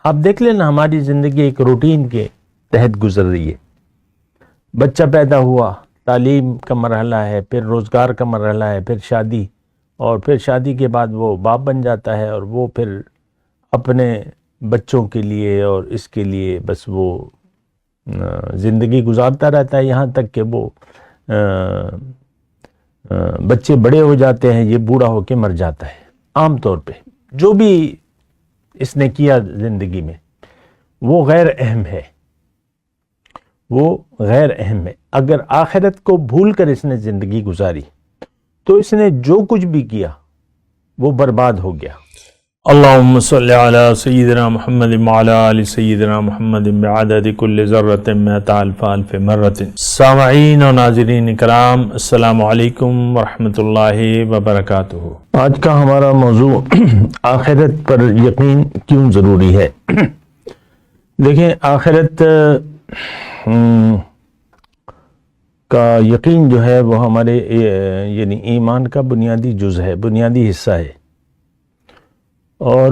آپ دیکھ لینا ہماری زندگی ایک روٹین کے تحت گزر رہی ہے. بچہ پیدا ہوا، تعلیم کا مرحلہ ہے، پھر روزگار کا مرحلہ ہے، پھر شادی، اور پھر شادی کے بعد وہ باپ بن جاتا ہے اور وہ پھر اپنے بچوں کے لیے اور اس کے لیے بس وہ زندگی گزارتا رہتا ہے یہاں تک کہ وہ بچے بڑے ہو جاتے ہیں، یہ بوڑھا ہو کے مر جاتا ہے. عام طور پہ جو بھی اس نے کیا زندگی میں وہ غیر اہم ہے، وہ غیر اہم ہے. اگر آخرت کو بھول کر اس نے زندگی گزاری تو اس نے جو کچھ بھی کیا وہ برباد ہو گیا. اللہم صلی علی سیدنا محمد وعلی آل سیدنا محمد بعدد کل ذرۃ مئۃ الف الف مرۃ. سامعین و ناظرین کرام، السلام علیکم ورحمۃ اللہ وبرکاتہ. آج کا ہمارا موضوع آخرت پر یقین کیوں ضروری ہے. دیکھیں، آخرت کا یقین جو ہے وہ ہمارے یعنی ایمان کا بنیادی جز ہے، بنیادی حصہ ہے. اور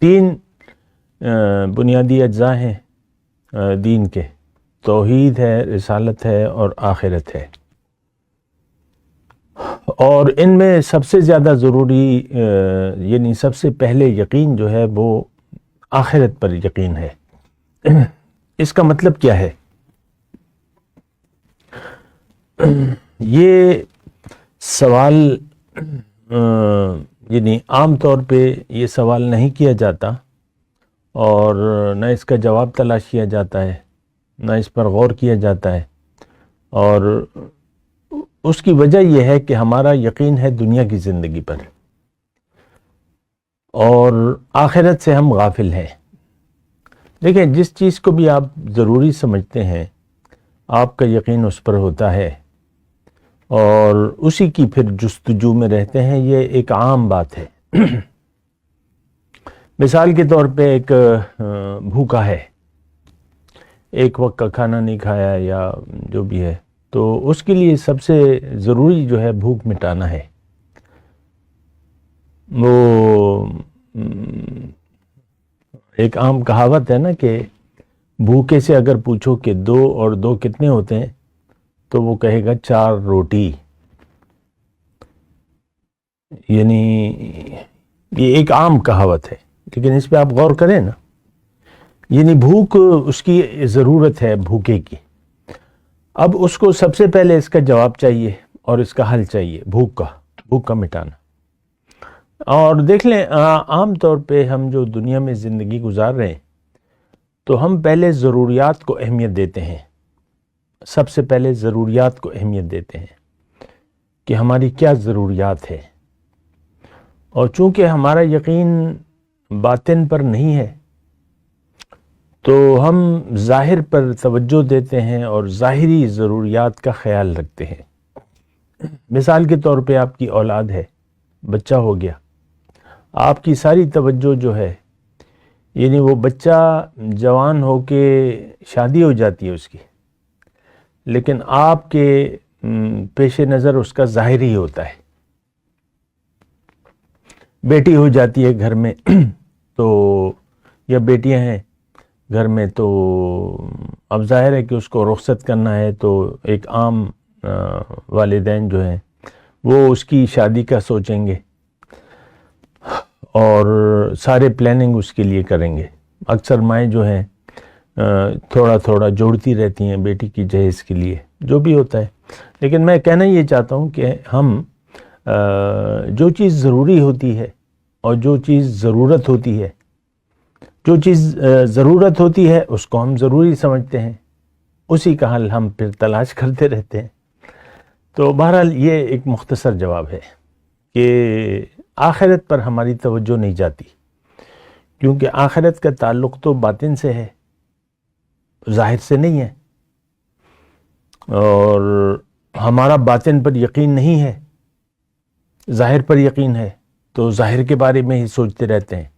3 بنیادی اجزاء ہیں دین کے: توحید ہے، رسالت ہے اور آخرت ہے. اور ان میں سب سے زیادہ ضروری یعنی سب سے پہلے یقین جو ہے وہ آخرت پر یقین ہے. اس کا مطلب کیا ہے؟ یہ سوال یعنی عام طور پہ یہ سوال نہیں کیا جاتا اور نہ اس کا جواب تلاش کیا جاتا ہے، نہ اس پر غور کیا جاتا ہے. اور اس کی وجہ یہ ہے کہ ہمارا یقین ہے دنیا کی زندگی پر اور آخرت سے ہم غافل ہیں. دیکھیں، جس چیز کو بھی آپ ضروری سمجھتے ہیں آپ کا یقین اس پر ہوتا ہے اور اسی کی پھر جستجو میں رہتے ہیں. یہ ایک عام بات ہے. مثال کے طور پہ ایک بھوکا ہے، ایک وقت کا کھانا نہیں کھایا یا جو بھی ہے، تو اس کے لیے سب سے ضروری جو ہے بھوک مٹانا ہے. وہ ایک عام کہاوت ہے نا کہ بھوکے سے اگر پوچھو کہ 2 اور 2 کتنے ہوتے ہیں تو وہ کہے گا 4 روٹی. یعنی یہ ایک عام کہاوت ہے، لیکن اس پہ آپ غور کریں نا، یعنی بھوک اس کی ضرورت ہے بھوکے کی. اب اس کو سب سے پہلے اس کا جواب چاہیے اور اس کا حل چاہیے، بھوک کا مٹانا. اور دیکھ لیں، عام طور پہ ہم جو دنیا میں زندگی گزار رہے ہیں تو ہم پہلے ضروریات کو اہمیت دیتے ہیں. سب سے پہلے ضروریات کو اہمیت دیتے ہیں کہ ہماری کیا ضروریات ہے. اور چونکہ ہمارا یقین باطن پر نہیں ہے تو ہم ظاہر پر توجہ دیتے ہیں اور ظاہری ضروریات کا خیال رکھتے ہیں. مثال کے طور پہ آپ کی اولاد ہے، بچہ ہو گیا، آپ کی ساری توجہ جو ہے یعنی وہ بچہ جوان ہو کے شادی ہو جاتی ہے اس کی، لیکن آپ کے پیش نظر اس کا ظاہر ہی ہوتا ہے. بیٹی ہو جاتی ہے گھر میں تو یا بیٹیاں ہیں گھر میں تو اب ظاہر ہے کہ اس کو رخصت کرنا ہے، تو ایک عام والدین جو ہیں وہ اس کی شادی کا سوچیں گے اور سارے پلاننگ اس کے لیے کریں گے. اکثر مائیں جو ہیں تھوڑا تھوڑا جوڑتی رہتی ہیں بیٹی کی جہیز کے لیے، جو بھی ہوتا ہے. لیکن میں کہنا یہ چاہتا ہوں کہ ہم جو چیز ضروری ہوتی ہے اور جو چیز ضرورت ہوتی ہے، جو چیز ضرورت ہوتی ہے اس کو ہم ضروری سمجھتے ہیں، اسی کا حل ہم پھر تلاش کرتے رہتے ہیں. تو بہرحال یہ ایک مختصر جواب ہے کہ آخرت پر ہماری توجہ نہیں جاتی، کیونکہ آخرت کا تعلق تو باطن سے ہے، ظاہر سے نہیں ہے. اور ہمارا باطن پر یقین نہیں ہے، ظاہر پر یقین ہے، تو ظاہر کے بارے میں ہی سوچتے رہتے ہیں.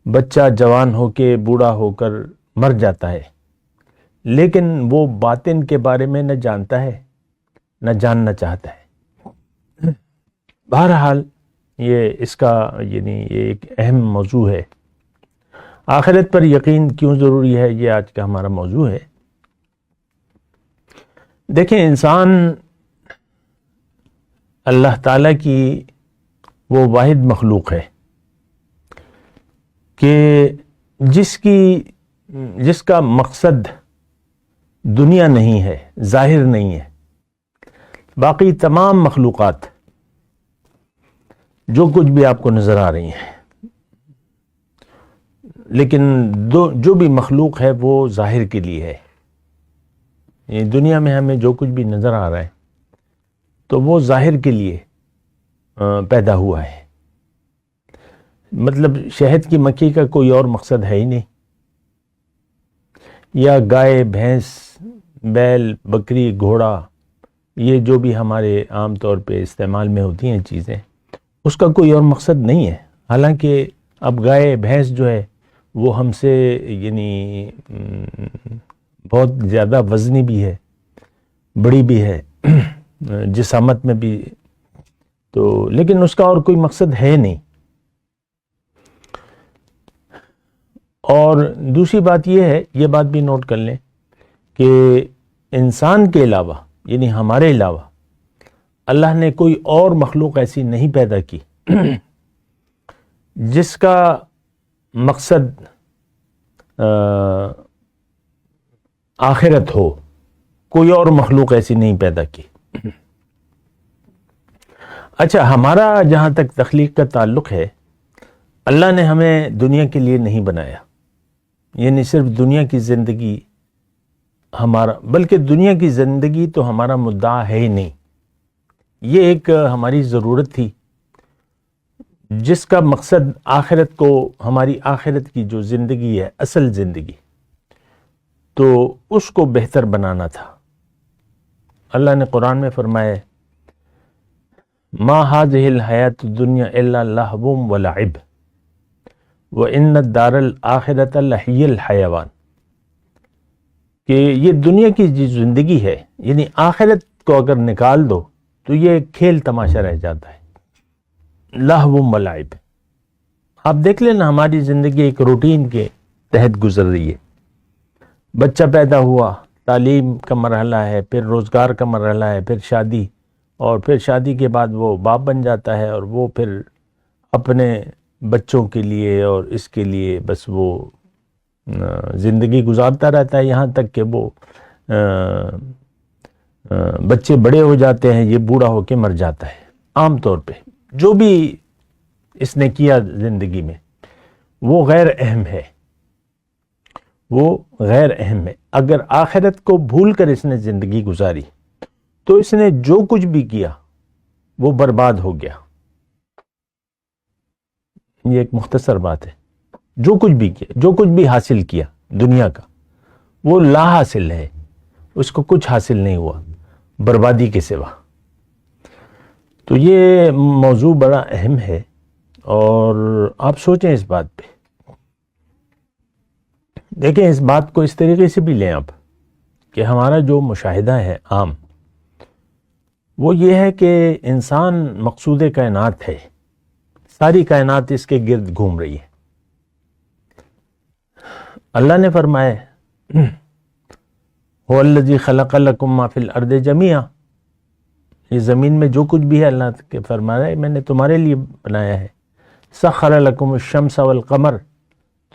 بچہ جوان ہو کے بوڑھا ہو کر مر جاتا ہے، لیکن وہ باطن کے بارے میں نہ جانتا ہے نہ جاننا چاہتا ہے. بہرحال یہ اس کا یعنی یہ ایک اہم موضوع ہے آخرت پر یقین کیوں ضروری ہے، یہ آج کا ہمارا موضوع ہے۔ دیکھیں، انسان اللہ تعالیٰ کی وہ واحد مخلوق ہے کہ جس کا مقصد دنیا نہیں ہے، ظاہر نہیں ہے۔ باقی تمام مخلوقات جو کچھ بھی آپ کو نظر آ رہی ہیں، لیکن جو بھی مخلوق ہے وہ ظاہر کے لیے ہے۔ یہ دنیا میں ہمیں جو کچھ بھی نظر آ رہا ہے تو وہ ظاہر کے لیے پیدا ہوا ہے۔ مطلب شہد کی مکھی کا کوئی اور مقصد ہے ہی نہیں، یا گائے، بھینس، بیل، بکری، گھوڑا، یہ جو بھی ہمارے عام طور پہ استعمال میں ہوتی ہیں چیزیں، اس کا کوئی اور مقصد نہیں ہے۔ حالانکہ اب گائے، بھینس جو ہے وہ ہم سے یعنی بہت زیادہ وزنی بھی ہے، بڑی بھی ہے، جسامت میں بھی، تو لیکن اس کا اور کوئی مقصد ہے نہیں۔ اور دوسری بات یہ ہے، یہ بات بھی نوٹ کر لیں کہ انسان کے علاوہ، یعنی ہمارے علاوہ، اللہ نے کوئی اور مخلوق ایسی نہیں پیدا کی جس کا مقصد آخرت ہو۔ کوئی اور مخلوق ایسی نہیں پیدا کی۔ اچھا، ہمارا جہاں تک تخلیق کا تعلق ہے، اللہ نے ہمیں دنیا کے لیے نہیں بنایا، یعنی صرف دنیا کی زندگی بلکہ دنیا کی زندگی تو ہمارا مدعا ہے ہی نہیں۔ یہ ایک ہماری ضرورت تھی، جس کا مقصد آخرت کو، ہماری آخرت کی جو زندگی ہے، اصل زندگی، تو اس کو بہتر بنانا تھا۔ اللہ نے قرآن میں فرمایا، ما هذه الحیات الدنیا الا لہو ولعب وان الدار الآخرۃ لہی الحیوان، کہ یہ دنیا کی جو زندگی ہے، یعنی آخرت کو اگر نکال دو تو یہ کھیل تماشا رہ جاتا ہے، لہو ولعب۔ آپ دیکھ لیں نا، ہماری زندگی ایک روٹین کے تحت گزر رہی ہے۔ بچہ پیدا ہوا، تعلیم کا مرحلہ ہے، پھر روزگار کا مرحلہ ہے، پھر شادی، اور پھر شادی کے بعد وہ باپ بن جاتا ہے، اور وہ پھر اپنے بچوں کے لیے اور اس کے لیے بس وہ زندگی گزارتا رہتا ہے، یہاں تک کہ وہ بچے بڑے ہو جاتے ہیں، یہ بوڑھا ہو کے مر جاتا ہے۔ عام طور پہ جو بھی اس نے کیا زندگی میں وہ غیر اہم ہے، وہ غیر اہم ہے۔ اگر آخرت کو بھول کر اس نے زندگی گزاری تو اس نے جو کچھ بھی کیا وہ برباد ہو گیا۔ یہ ایک مختصر بات ہے۔ جو کچھ بھی کیا، جو کچھ بھی حاصل کیا دنیا کا، وہ لا حاصل ہے، اس کو کچھ حاصل نہیں ہوا بربادی کے سوا۔ تو یہ موضوع بڑا اہم ہے، اور آپ سوچیں اس بات پہ۔ دیکھیں، اس بات کو اس طریقے سے بھی لیں آپ کہ ہمارا جو مشاہدہ ہے عام، وہ یہ ہے کہ انسان مقصود کائنات ہے، ساری کائنات اس کے گرد گھوم رہی ہے۔ اللہ نے فرمایا، هو الذی خلق لکم ما فی الارض جمیعا، یہ زمین میں جو کچھ بھی ہے اللہ کے فرما رہا ہے میں نے تمہارے لیے بنایا ہے۔ سخر لکم الشمس والقمر،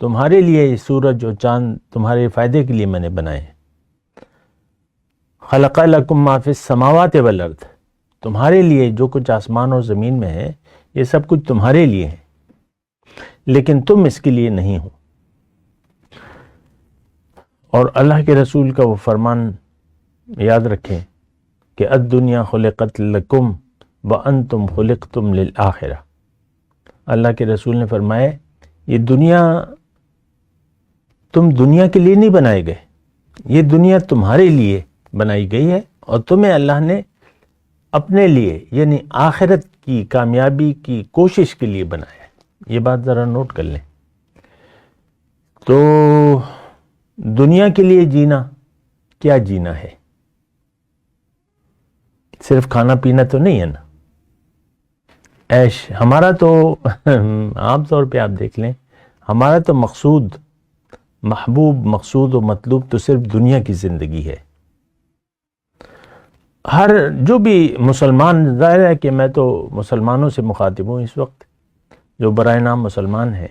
تمہارے لیے یہ سورج اور چاند تمہارے فائدے کے لیے میں نے بنائے ہیں۔ خلق لکم ما فی السماوات والارض، تمہارے لیے جو کچھ آسمان اور زمین میں ہے یہ سب کچھ تمہارے لیے ہے، لیکن تم اس کے لیے نہیں ہو۔ اور اللہ کے رسول کا وہ فرمان یاد رکھیں کہ الدنیا خلقت لکم وانتم خلقتم للآخرہ۔ اللہ کے رسول نے فرمایا، یہ دنیا، تم دنیا کے لیے نہیں بنائے گئے، یہ دنیا تمہارے لیے بنائی گئی ہے، اور تمہیں اللہ نے اپنے لیے یعنی آخرت کی کامیابی کی کوشش کے لیے بنایا ہے۔ یہ بات ذرا نوٹ کر لیں۔ تو دنیا کے لیے جینا کیا جینا ہے؟ صرف کھانا پینا تو نہیں ہے نا، عیش۔ ہمارا تو عام طور پہ آپ دیکھ لیں، ہمارا تو مقصود، محبوب، مقصود و مطلوب تو صرف دنیا کی زندگی ہے۔ ہر جو بھی مسلمان، ظاہر ہے کہ میں تو مسلمانوں سے مخاطب ہوں اس وقت، جو برائے نام مسلمان ہیں،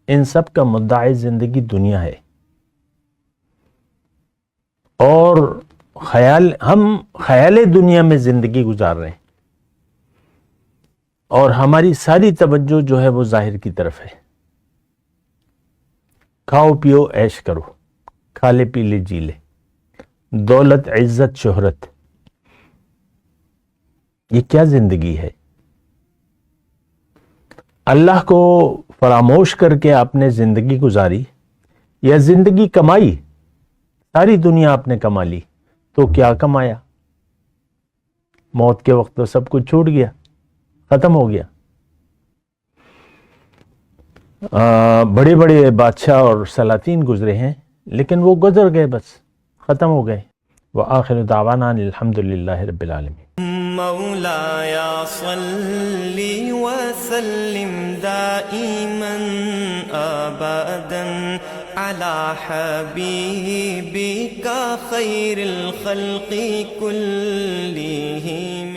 ان سب کا مدعی زندگی دنیا ہے، اور ہم خیال دنیا میں زندگی گزار رہے ہیں، اور ہماری ساری توجہ جو ہے وہ ظاہر کی طرف ہے۔ کھاؤ پیو عیش کرو، کھا لے پی لے جی لے، دولت عزت شہرت، یہ کیا زندگی ہے؟ اللہ کو فراموش کر کے آپ نے زندگی گزاری، یا زندگی کمائی، ساری دنیا آپ نے کما لی، تو کیا کمایا؟ موت کے وقت تو سب کچھ چھوٹ گیا، ختم ہو گیا۔ بڑے بڑے بادشاہ اور سلاطین گزرے ہیں، لیکن وہ گزر گئے، بس ختم ہو گئے۔ وآخر دعوانا الحمد للہ رب العالمین۔ مولاي صل وسلم دائما ابدا على حبيبك خير الخلق كلهم